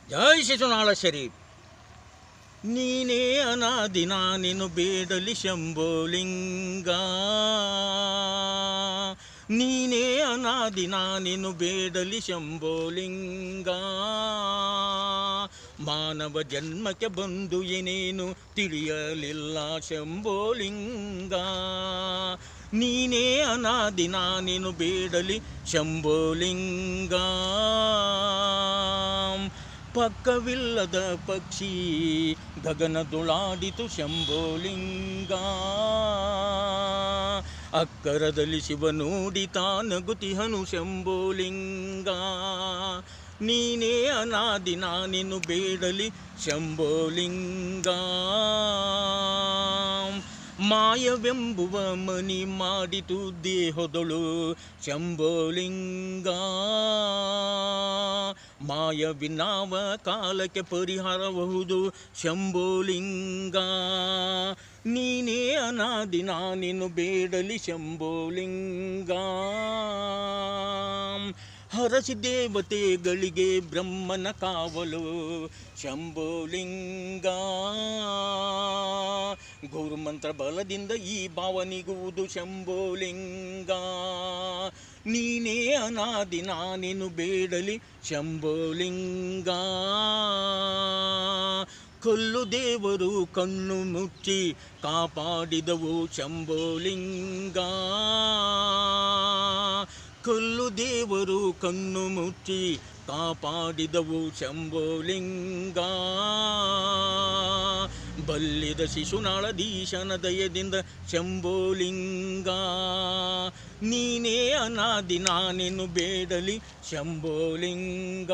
ಜೈ ಶಿಶುನಾಳ ಶರೀಫ್. ನೀನೇ ಅನಾದಿ ನಾನೇನು ಬೇಡಲಿ ಶಂಭೋಲಿಂಗ, ನೀನೇ ಅನಾದಿ ನಾನೇನು ಬೇಡಲಿ ಶಂಭೋಲಿಂಗ. ಮಾನವ ಜನ್ಮಕ್ಕೆ ಬಂದು ಏನೇನು ತಿಳಿಯಲಿಲ್ಲ ಶಂಭೋಲಿಂಗ. ನೀನೇ ಅನಾದಿ ನಾನೇನು ಬೇಡಲಿ ಶಂಭೋಲಿಂಗ. ಪಕ್ಕವಿಲ್ಲದ ಪಕ್ಷಿ ಗಗನದೊಳಾಡಿತು ಶಂಭೋಲಿಂಗ. ಅಕ್ಕರದಲ್ಲಿ ಶಿವ ನೋಡಿ ತಾನಗುತಿಹನು ಶಂಭೋಲಿಂಗ. ನೀನೇ ಅನಾದಿ ನಾನೇನು ಬೇಡಲಿ ಶಂಭೋಲಿಂಗ. ಮಾಯವೆಂಬುವ ಮನಿ ಮಾಡಿತು ದೇಹದೊಳು ಶಂಭೋಲಿಂಗ. ಮಾಯವಿನಾವ ಕಾಲಕ್ಕೆ ಪರಿಹಾರಬಹುದು ಶಂಭೋಲಿಂಗ. ನೀನೇ ಅನಾದಿ ನಾನೇನು ಬೇಡಲಿ ಶಂಭೋಲಿಂಗ. ಹರಸಿ ದೇವತೆಗಳಿಗೆ ಬ್ರಹ್ಮನ ಕಾವಲು ಶಂಭೋಲಿಂಗ. ಗುರುಮಂತ್ರ ಬಲದಿಂದ ಈ ಭಾವನಿಗುವುದು ಶಂಭೋಲಿಂಗ. ನೀನೇ ಅನಾದಿ ನಾನೇನು ಬೇಡಲಿ ಶಂಭೋಲಿಂಗ. ಕಲ್ಲು ದೇವರು ಕಣ್ಣು ಮುಚ್ಚಿ ಕಾಪಾಡಿದವು ಶಂಭೋಲಿಂಗ. ಕಲ್ಲು ದೇವರು ಕಣ್ಣು ಮುಚ್ಚಿ ಕಾಪಾಡಿದವು ಶಂಭೋಲಿಂಗ. ಬಲ್ಲಿದ ಶಿಶುನಾಳಧೀಶನ ದಯದಿಂದ ಶಂಭೋಲಿಂಗ. ನೀನೇ ಅನಾದಿ ನಾನೇನು ಬೇಡಲಿ ಶಂಭೋಲಿಂಗ.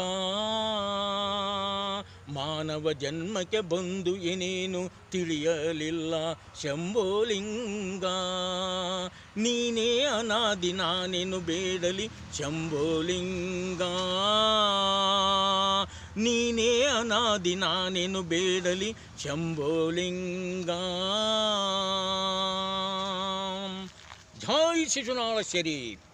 ಮಾನವ ಜನ್ಮಕ್ಕೆ ಬಂದು ಏನೇನು ತಿಳಿಯಲಿಲ್ಲ ಶಂಭೋಲಿಂಗ. ನೀನೇ ಅನಾದಿ ನಾನೇನು ಬೇಡಲಿ ಶಂಭೋಲಿಂಗ. ನೀನೇ ಅನಾದಿ ನಾನೇನು ಬೇಡಲಿ ಶಂಭೋಲಿಂಗ. ಜೈ ಶಿಶುನಾಳ ಶರೀಫ್.